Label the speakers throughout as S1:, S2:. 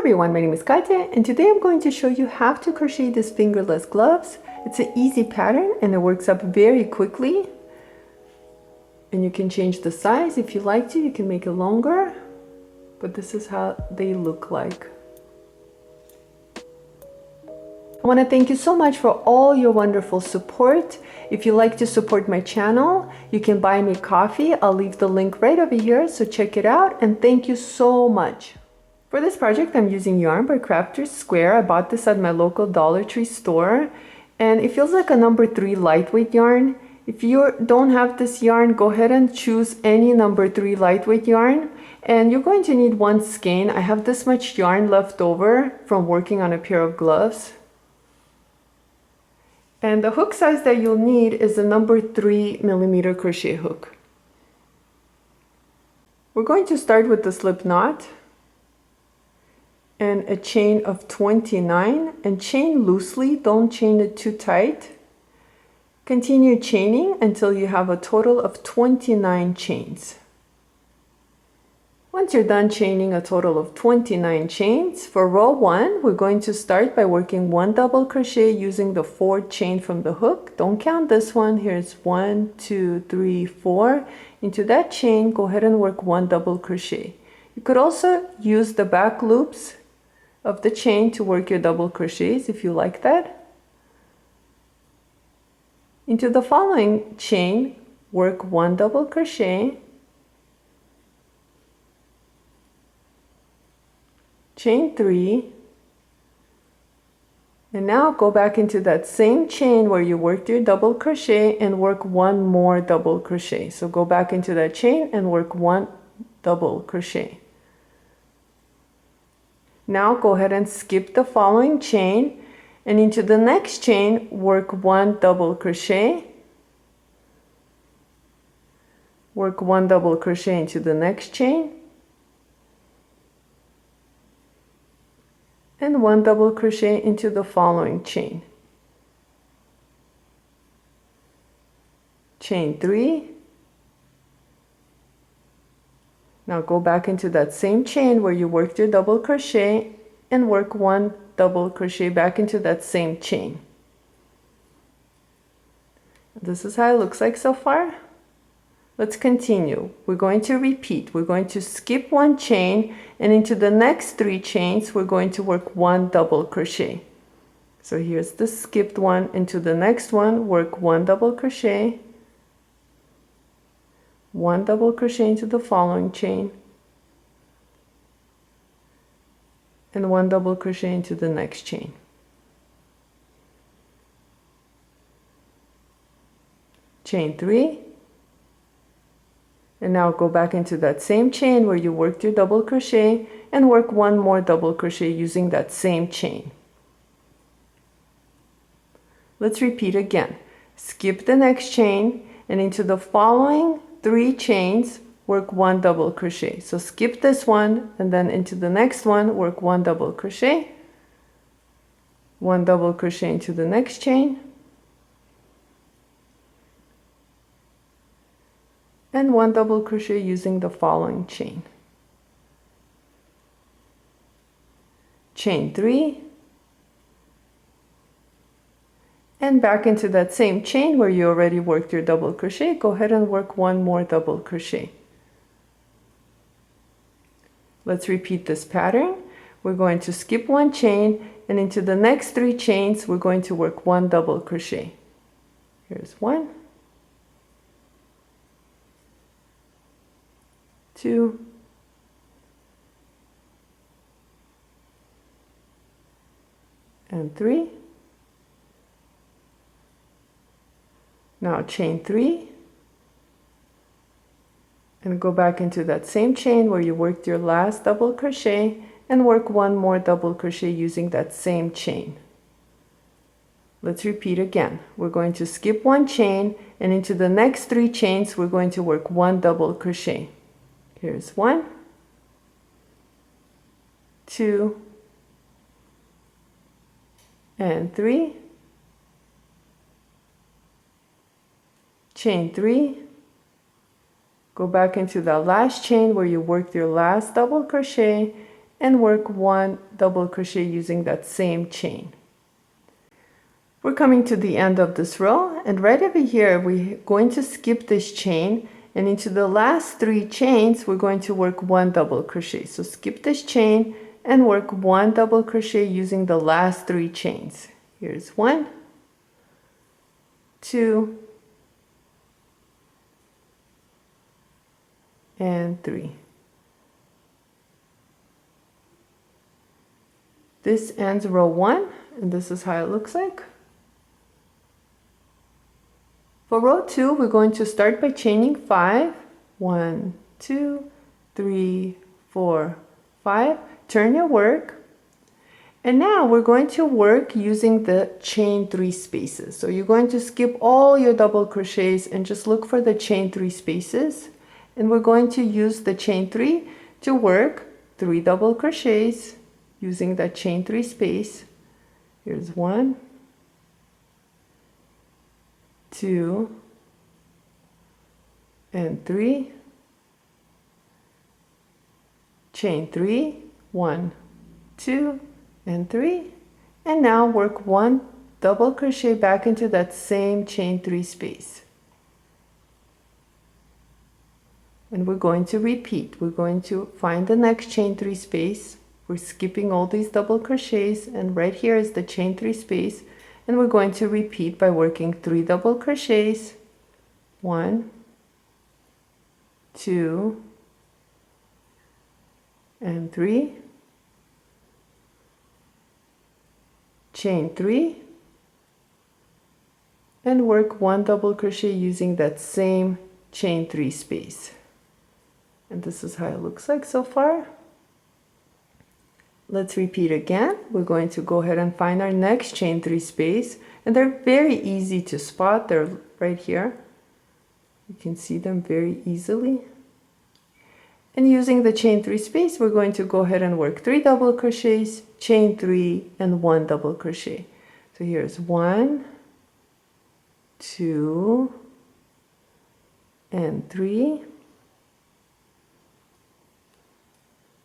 S1: everyone, my name is Katya and today I'm going to show you how to crochet these fingerless gloves. It's an easy pattern and it works up very quickly. And you can change the size if you like to, you can make it longer, but this is how they look like. I want to thank you so much for all your wonderful support. If you like to support my channel, you can buy me coffee. I'll leave the link right over here, so check it out and thank you so much. For this project, I'm using yarn by Crafter's Square. I bought this at my local Dollar Tree store and it feels like a number 3 lightweight yarn. If you don't have this yarn, go ahead and choose any number 3 lightweight yarn. And you're going to need one skein. I have this much yarn left over from working on a pair of gloves. And the hook size that you'll need is a number 3mm crochet hook. We're going to start with the slip knot and a chain of 29, and chain loosely, don't chain it too tight. Continue chaining until you have a total of 29 chains. Once you're done chaining a total of 29 chains, for row 1, we're going to start by working 1 double crochet using the 4th chain from the hook. Don't count this one. Here's 1, 2, 3, 4. Into that chain, go ahead and work 1 double crochet. You could also use the back loops of the chain to work your double crochets if you like that. Into the following chain, work 1 double crochet, chain 3, and now go back into that same chain where you worked your double crochet and work 1 more double crochet. So go back into that chain and work 1 double crochet. Now go ahead and skip the following chain and into the next chain work 1 double crochet, work 1 double crochet into the next chain, and 1 double crochet into the following chain. Chain 3. Now go back into that same chain where you worked your double crochet and work 1 double crochet back into that same chain. This is how it looks like so far. Let's continue. We're going to repeat. We're going to skip 1 chain and into the next 3 chains we're going to work 1 double crochet. So here's the skipped one. Into the next one, work 1 double crochet, 1 double crochet into the following chain, and 1 double crochet into the next chain. Chain 3, and now go back into that same chain where you worked your double crochet and work 1 more double crochet using that same chain. Let's repeat again. Skip the next chain and into the following 3 chains work 1 double crochet. So skip this one and then into the next one work 1 double crochet, 1 double crochet into the next chain, and 1 double crochet using the following chain. Chain 3, and back into that same chain where you already worked your double crochet, go ahead and work 1 more double crochet. Let's repeat this pattern. We're going to skip 1 chain and into the next 3 chains we're going to work 1 double crochet. Here's 1, 2, and 3. Now chain 3 and go back into that same chain where you worked your last double crochet and work 1 more double crochet using that same chain. Let's repeat again. We're going to skip 1 chain and into the next 3 chains we're going to work 1 double crochet. Here's 1, 2, and 3. Chain 3, go back into the last chain where you worked your last double crochet and work 1 double crochet using that same chain. We're coming to the end of this row, and right over here we're going to skip this chain, and into the last 3 chains we're going to work 1 double crochet. So skip this chain and work 1 double crochet using the last 3 chains. Here's 1, 2, and 3. This ends row 1, and this is how it looks like. For row 2, we're going to start by chaining 5. 1, 2, 3, 4, 5. Turn your work. And now we're going to work using the chain 3 spaces. So you're going to skip all your double crochets and just look for the chain 3 spaces. And we're going to use the chain 3 to work 3 double crochets using that chain 3 space. Here's 1, 2, and 3. Chain 3, 1, 2, and 3. And now work 1 double crochet back into that same chain 3 space. And we're going to repeat. We're going to find the next chain 3 space. We're skipping all these double crochets, and right here is the chain 3 space, and we're going to repeat by working 3 double crochets. 1, 2, and 3. Chain 3, and work 1 double crochet using that same chain 3 space. And this is how it looks like so far. Let's repeat again. We're going to go ahead and find our next chain 3 space, and they're very easy to spot. They're right here. You can see them very easily. And using the chain 3 space, we're going to go ahead and work 3 double crochets, chain 3, and 1 double crochet. So here's 1, 2, and 3,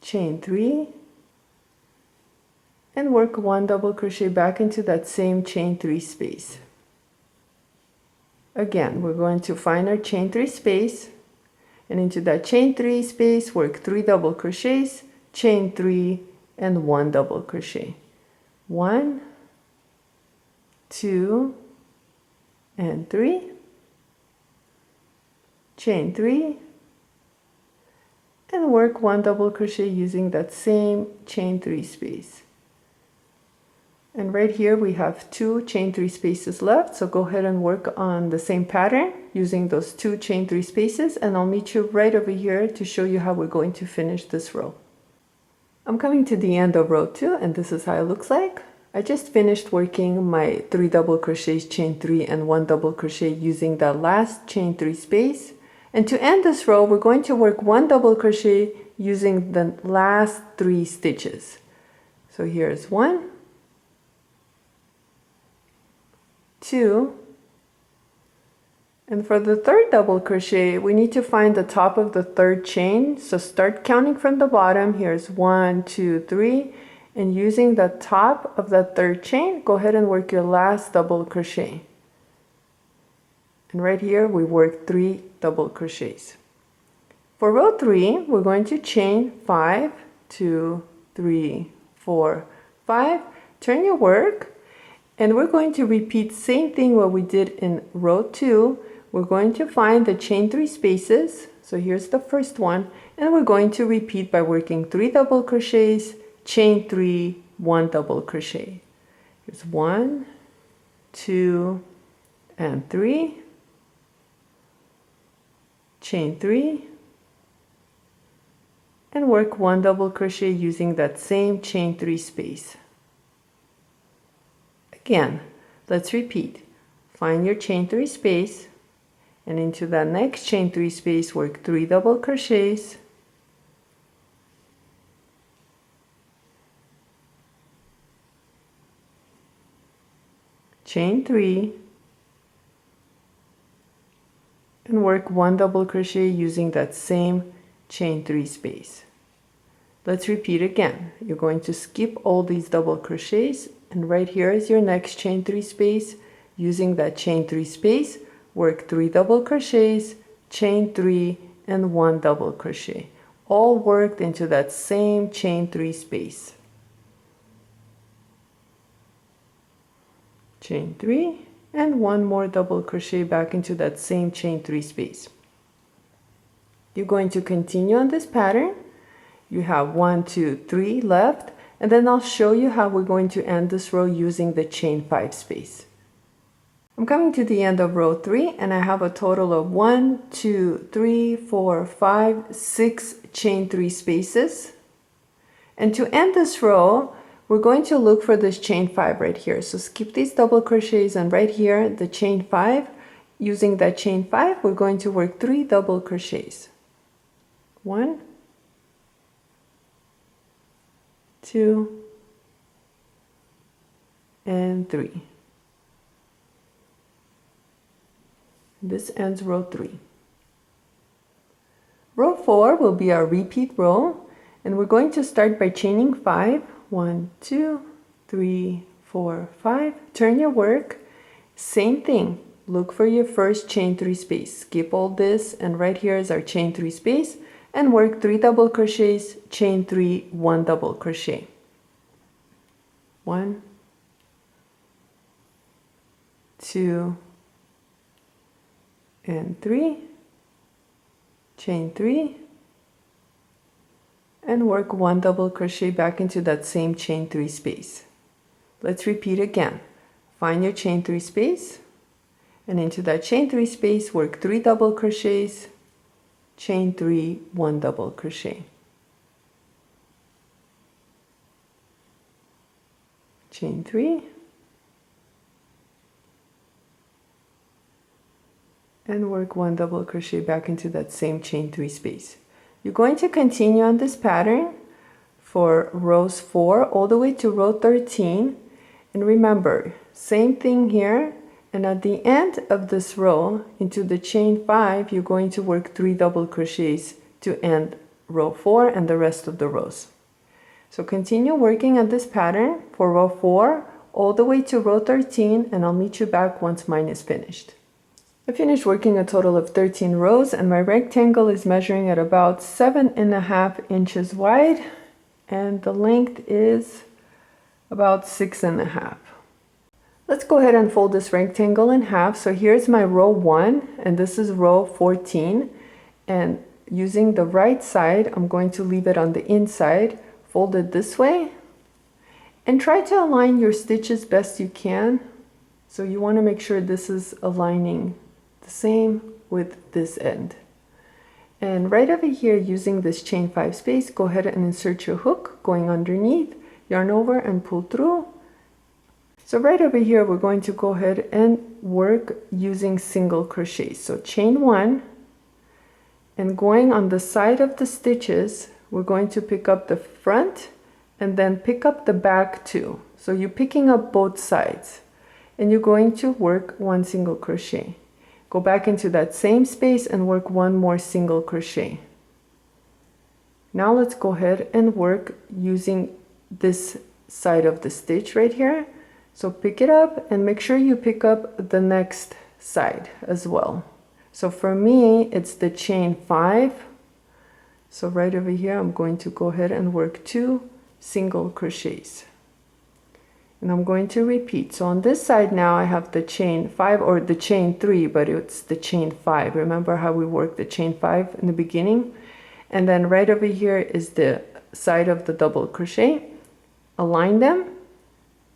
S1: chain 3, and work 1 double crochet back into that same chain 3 space. Again, we're going to find our chain 3 space, and into that chain 3 space work 3 double crochets, chain 3, and 1 double crochet. 1, 2, and 3, chain 3, and work 1 double crochet using that same chain 3 space. And right here we have 2 chain 3 spaces left, so go ahead and work on the same pattern using those 2 chain 3 spaces, and I'll meet you right over here to show you how we're going to finish this row. I'm coming to the end of row 2, and this is how it looks like. I just finished working my 3 double crochets, chain 3, and 1 double crochet using the last chain 3 space. And to end this row, we're going to work 1 double crochet using the last 3 stitches. So here's 1, 2, and for the 3rd double crochet we need to find the top of the 3rd chain. So start counting from the bottom. Here's 1, 2, 3, and using the top of the 3rd chain, go ahead and work your last double crochet. And right here we work 3 double crochets. For row 3, we're going to chain 5, 2, 3, 4, 5. Turn your work. And we're going to repeat same thing what we did in row 2. We're going to find the chain 3 spaces. So here's the first one. And we're going to repeat by working 3 double crochets, chain 3, 1 double crochet. Here's 1, 2, and 3. Chain 3. And work 1 double crochet using that same chain 3 space. Again, let's repeat. Find your chain 3 space, and into that next chain 3 space work 3 double crochets, chain 3, and work 1 double crochet using that same chain 3 space. Let's repeat again. You're going to skip all these double crochets, and right here is your next chain 3 space. Using that chain 3 space, work 3 double crochets, chain 3, and 1 double crochet, all worked into that same chain 3 space. Chain 3 and 1 more double crochet back into that same chain 3 space. You're going to continue on this pattern. You have 1, 2, 3 left, and then I'll show you how we're going to end this row using the chain 5 space. I'm coming to the end of row 3, and I have a total of 1, 2, 3, 4, 5, 6 chain 3 spaces. And to end this row, we're going to look for this chain 5 right here. So skip these double crochets, and right here, the chain 5. Using that chain 5, we're going to work 3 double crochets. 1, 2, and 3. This ends row 3. Row 4 will be our repeat row, and we're going to start by chaining 5. 1, 2, 3, 4, 5. Turn your work. Same thing. Look for your first chain 3 space. Skip all this, and right here is our chain 3 space, and work 3 double crochets, chain 3, 1 double crochet. 1, 2, and 3, chain 3, and work 1 double crochet back into that same chain 3 space. Let's repeat again. Find your chain 3 space, and into that chain 3 space, work 3 double crochets, chain 3, 1 double crochet. Chain 3, and work 1 double crochet back into that same chain 3 space. You're going to continue on this pattern for rows 4 all the way to row 13, and remember, same thing here, and at the end of this row into the chain 5, you're going to work 3 double crochets to end row 4 and the rest of the rows. So continue working on this pattern for row 4 all the way to row 13, and I'll meet you back once mine is finished. I finished working a total of 13 rows, and my rectangle is measuring at about 7.5 inches wide, and the length is about 6.5. Let's go ahead and fold this rectangle in half. So here's my row 1, and this is row 14, and using the right side, I'm going to leave it on the inside, fold it this way, and try to align your stitches best you can. So you want to make sure this is aligning the same with this end. And right over here, using this chain 5 space, go ahead and insert your hook going underneath, yarn over and pull through. So right over here, we're going to go ahead and work using single crochets. So chain 1, and going on the side of the stitches, we're going to pick up the front and then pick up the back too. So you're picking up both sides, and you're going to work 1 single crochet. Go back into that same space and work 1 more single crochet. Now let's go ahead and work using this side of the stitch right here. So pick it up and make sure you pick up the next side as well. So for me, it's the chain 5. So right over here, I'm going to go ahead and work 2 single crochets. And I'm going to repeat. So on this side now, I have the chain 5, or the chain 3, but it's the chain 5. Remember how we worked the chain 5 in the beginning? And then right over here is the side of the double crochet. Align them,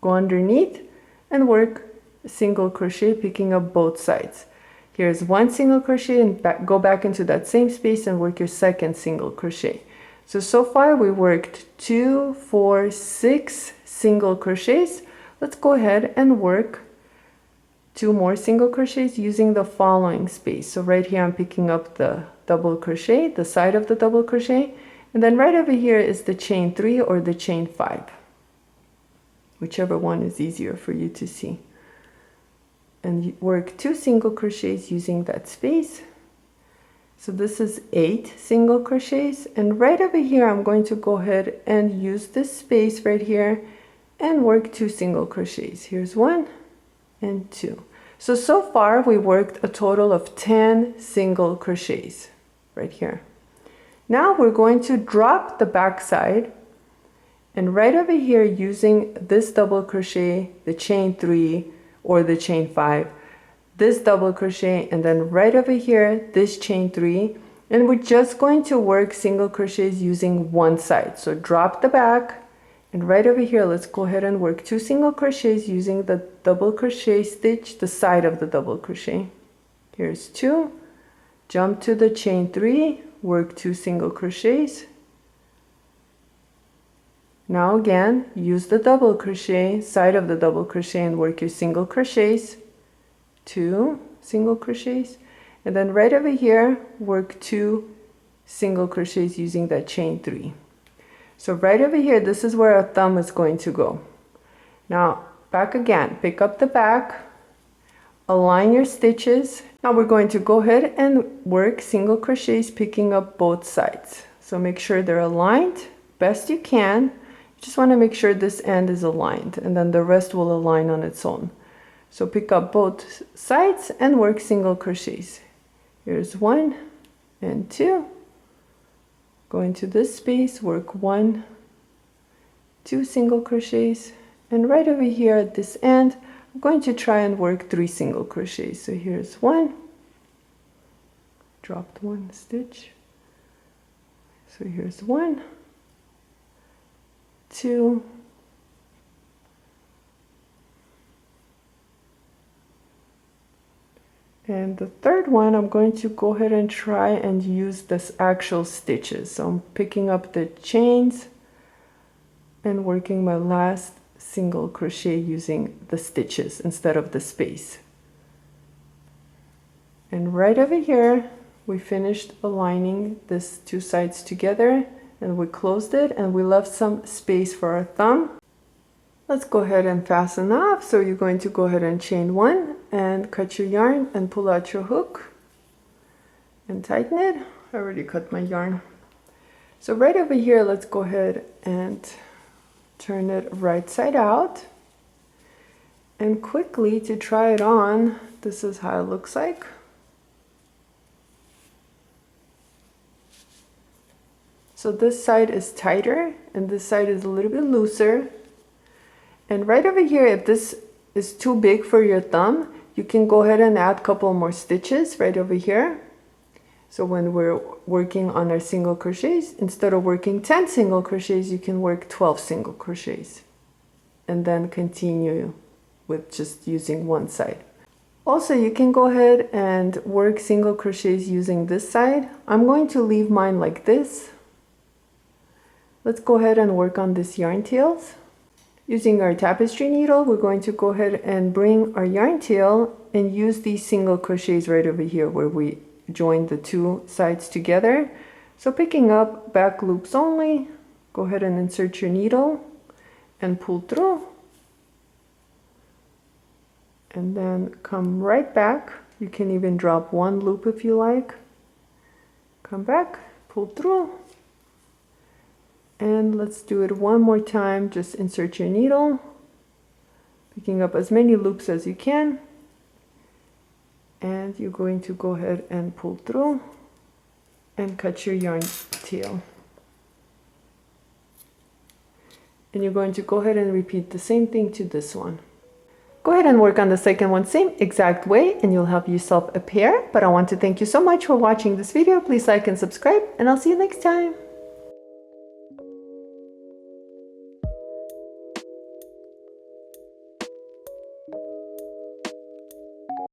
S1: go underneath, and work a single crochet, picking up both sides. Here's 1 single crochet, and go back into that same space and work your second single crochet. So far we worked 2, 4, 6 single crochets. Let's go ahead and work 2 more single crochets using the following space. So right here, I'm picking up the double crochet, the side of the double crochet, and then right over here is the chain 3 or the chain 5, whichever one is easier for you to see. And you work 2 single crochets using that space, So this is 8 single crochets, and right over here I'm going to go ahead and use this space right here and work 2 single crochets. Here's 1 and 2. So far we worked a total of 10 single crochets right here. Now we're going to drop the back side, and right over here using this double crochet, the chain 3 or the chain 5, this double crochet, and then right over here this chain 3, and we're just going to work single crochets using one side. So drop the back, and right over here let's go ahead and work 2 single crochets using the double crochet stitch, the side of the double crochet. Here's 2, jump to the chain 3, work 2 single crochets. Now again use the double crochet, side of the double crochet, and work your single crochets, 2 single crochets, and then right over here work 2 single crochets using that chain 3. So right over here, this is where our thumb is going to go. Now back again, pick up the back, align your stitches. Now we're going to go ahead and work single crochets picking up both sides. So make sure they're aligned best you can. You just want to make sure this end is aligned, and then the rest will align on its own. So pick up both sides and work single crochets. Here's 1 and 2. Go into this space, work 1, 2 single crochets, and right over here at this end I'm going to try and work 3 single crochets. So here's 1, dropped 1 stitch, so here's 1, 2, and the third one I'm going to go ahead and try and use this actual stitches. So I'm picking up the chains and working my last single crochet using the stitches instead of the space. And right over here we finished aligning these 2 sides together, and we closed it, and we left some space for our thumb. Let's go ahead and fasten off. So you're going to go ahead and chain 1 and cut your yarn and pull out your hook and tighten it. I already cut my yarn. So right over here, let's go ahead and turn it right side out. And quickly to try it on, this is how it looks like. So this side is tighter and this side is a little bit looser. And right over here, if this is too big for your thumb, you can go ahead and add a couple more stitches right over here. So when we're working on our single crochets, instead of working 10 single crochets, you can work 12 single crochets and then continue with just using one side. Also, you can go ahead and work single crochets using this side. I'm going to leave mine like this. Let's go ahead and work on this yarn tails. Using our tapestry needle, we're going to go ahead and bring our yarn tail and use these single crochets right over here where we join the 2 sides together. So picking up back loops only, go ahead and insert your needle and pull through. And then come right back. You can even drop 1 loop if you like. Come back, pull through. And let's do it one more time. Just insert your needle, picking up as many loops as you can, and you're going to go ahead and pull through and cut your yarn tail. And you're going to go ahead and repeat the same thing to this one. Go ahead and work on the second one same exact way and you'll have yourself a pair. But I want to thank you so much for watching this video. Please like and subscribe, and I'll see you next time.